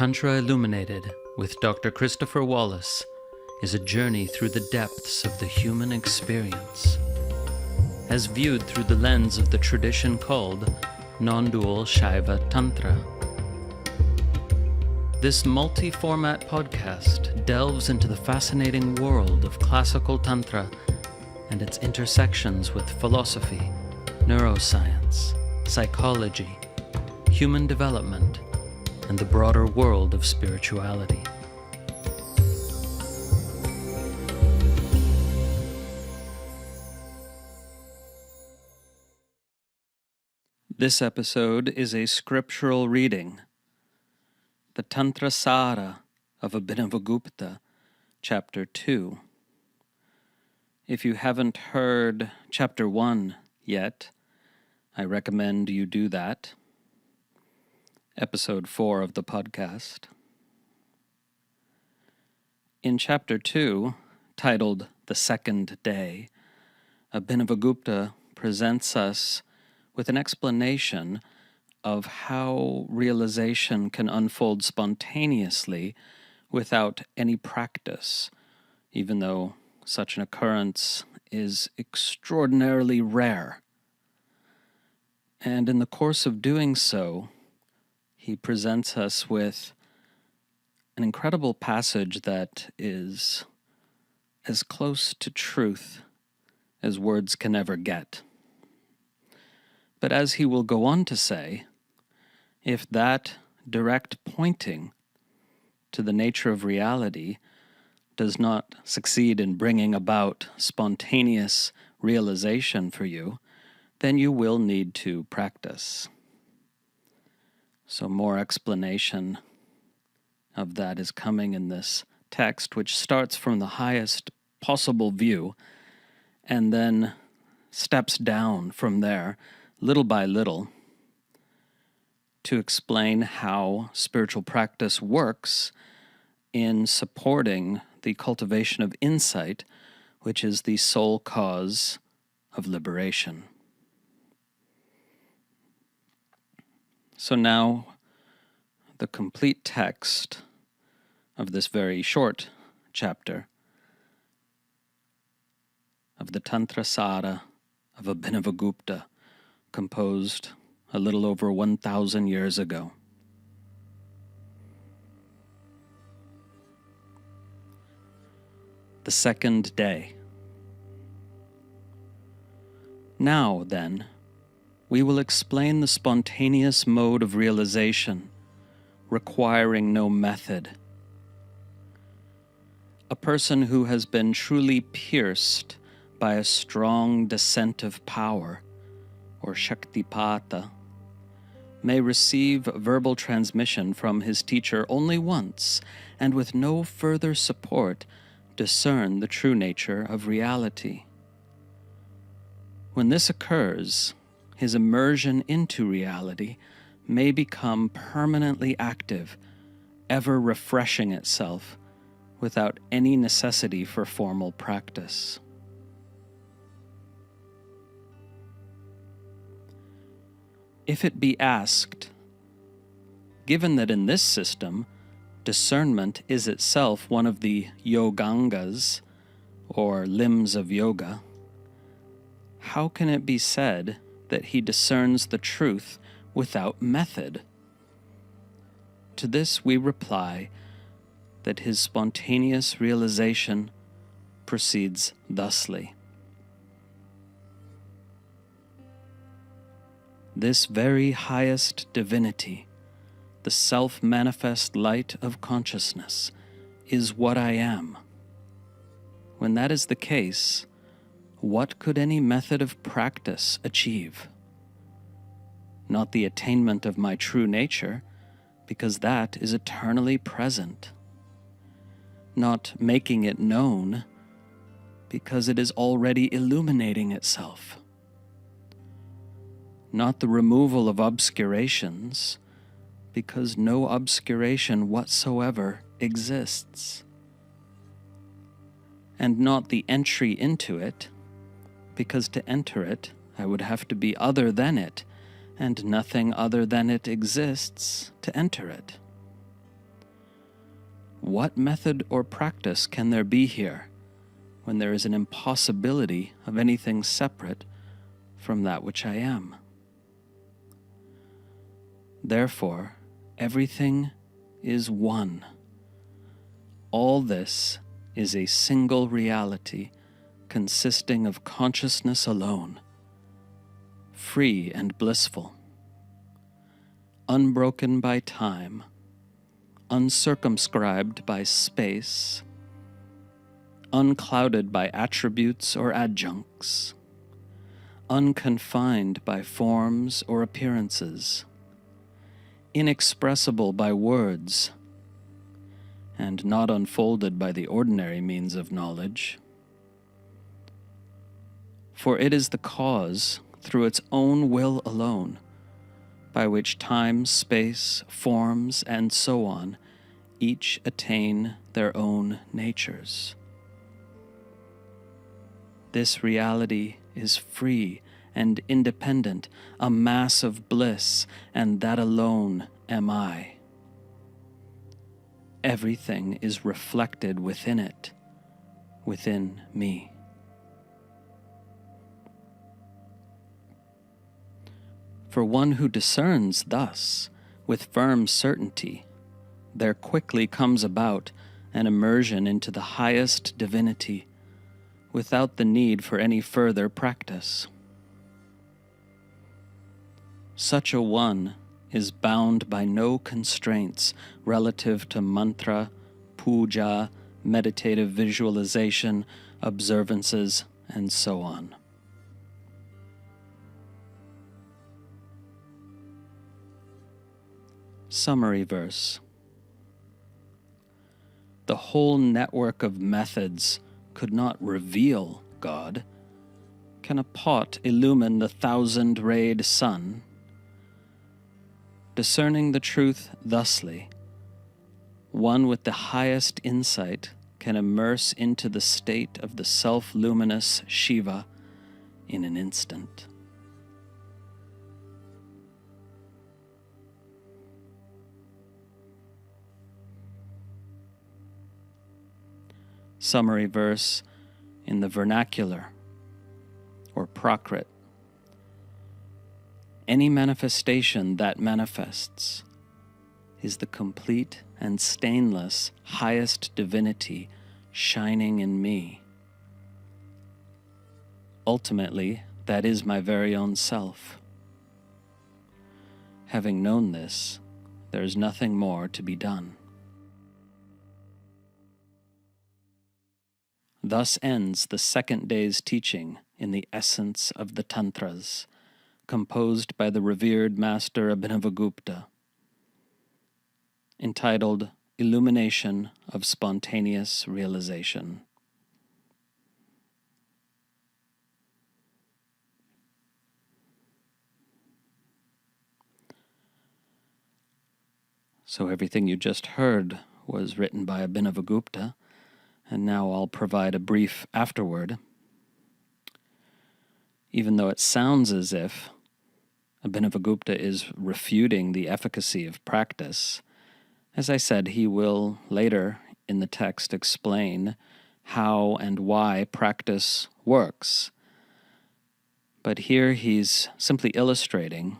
Tantra Illuminated with Dr. Christopher Wallace is a journey through the depths of the human experience, as viewed through the lens of the tradition called non-dual Shaiva Tantra. This multi-format podcast delves into the fascinating world of classical Tantra and its intersections with philosophy, neuroscience, psychology, human development, and the broader world of spirituality. This episode is a scriptural reading, the Tantrasāra of Abhinavagupta, Chapter 2. If you haven't heard Chapter 1 yet, I recommend you do that. Episode 4 of the podcast. In Chapter 2, titled The Second Day, Abhinavagupta presents us with an explanation of how realization can unfold spontaneously without any practice, even though such an occurrence is extraordinarily rare. And in the course of doing so, he presents us with an incredible passage that is as close to truth as words can ever get. But as he will go on to say, if that direct pointing to the nature of reality does not succeed in bringing about spontaneous realization for you, then you will need to practice. So more explanation of that is coming in this text, which starts from the highest possible view and then steps down from there, little by little, to explain how spiritual practice works in supporting the cultivation of insight, which is the sole cause of liberation. So now, the complete text of this very short chapter of the Tantrasāra of Abhinavagupta, composed a little over 1,000 years ago. The second day. Now, then, we will explain the spontaneous mode of realization, requiring no method. A person who has been truly pierced by a strong descent of power, or Shaktipata, may receive verbal transmission from his teacher only once, and with no further support discern the true nature of reality. When this occurs, his immersion into reality may become permanently active, ever refreshing itself without any necessity for formal practice. If it be asked, given that in this system, discernment is itself one of the yogangas, or limbs of yoga, how can it be said that he discerns the truth without method? To this we reply that his spontaneous realization proceeds thusly. This very highest divinity, the self-manifest light of consciousness, is what I am. When that is the case, what could any method of practice achieve? Not the attainment of my true nature, because that is eternally present. Not making it known, because it is already illuminating itself. Not the removal of obscurations, because no obscuration whatsoever exists. And not the entry into it, because to enter it I would have to be other than it, and nothing other than it exists to enter it. what method or practice can there be here when there is an impossibility of anything separate from that which I am? Therefore, everything is one. All this is a single reality consisting of consciousness alone, free and blissful, unbroken by time, uncircumscribed by space, unclouded by attributes or adjuncts, unconfined by forms or appearances, inexpressible by words, and not unfolded by the ordinary means of knowledge. For it is the cause, through its own will alone, by which time, space, forms, and so on, each attain their own natures. This reality is free and independent, a mass of bliss, and that alone am I. Everything is reflected within it, within me. For one who discerns thus, with firm certainty, there quickly comes about an immersion into the highest divinity, without the need for any further practice. Such a one is bound by no constraints relative to mantra, puja, meditative visualization, observances, and so on. Summary verse. The whole network of methods could not reveal God. Can a pot illumine the 1,000-rayed sun? Discerning the truth thusly, one with the highest insight can immerse into the state of the self-luminous Shiva in an instant. Summary verse in the vernacular, or Prakrit. Any manifestation that manifests is the complete and stainless highest divinity shining in me. Ultimately, that is my very own self. Having known this, there is nothing more to be done. Thus ends the second day's teaching in the essence of the Tantras, composed by the revered Master Abhinavagupta, entitled Illumination of Spontaneous Realization. So everything you just heard was written by Abhinavagupta, and now I'll provide a brief afterword. Even though it sounds as if Abhinavagupta is refuting the efficacy of practice, as I said, he will later in the text explain how and why practice works. But here he's simply illustrating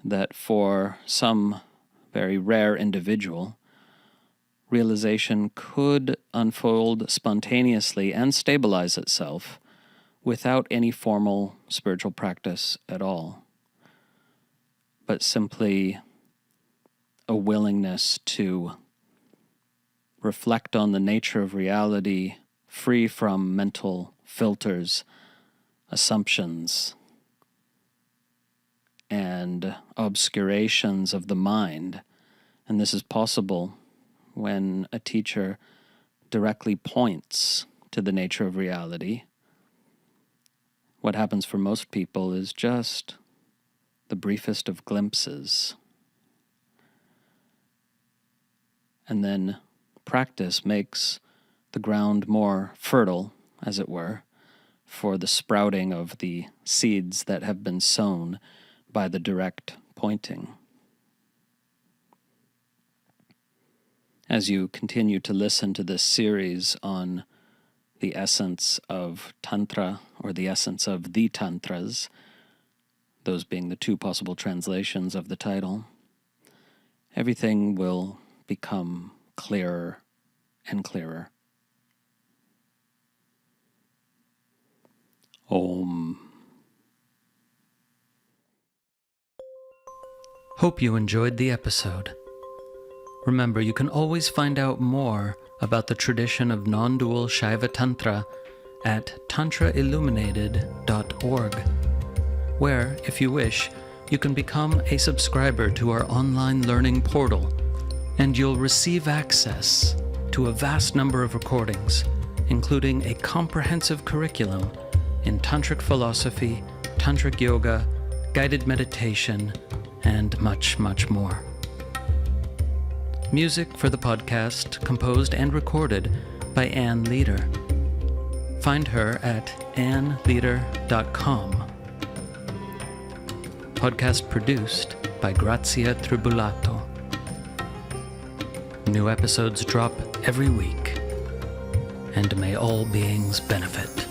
that for some very rare individual, realization could unfold spontaneously and stabilize itself without any formal spiritual practice at all, but simply a willingness to reflect on the nature of reality free from mental filters, assumptions, and obscurations of the mind. And this is possible when a teacher directly points to the nature of reality. What happens for most people is just the briefest of glimpses. And then practice makes the ground more fertile, as it were, for the sprouting of the seeds that have been sown by the direct pointing. As you continue to listen to this series on the essence of Tantra, or the essence of the Tantras, those being the two possible translations of the title, everything will become clearer and clearer. Om. Hope you enjoyed the episode. Remember, you can always find out more about the tradition of non-dual Shaiva Tantra at tantrailluminated.org, where, if you wish, you can become a subscriber to our online learning portal, and you'll receive access to a vast number of recordings, including a comprehensive curriculum in tantric philosophy, tantric yoga, guided meditation, and much, much more. Music for the podcast composed and recorded by Ann Leader. Find her at annleader.com. Podcast produced by Grazia Tribulato. New episodes drop every week, and may all beings benefit.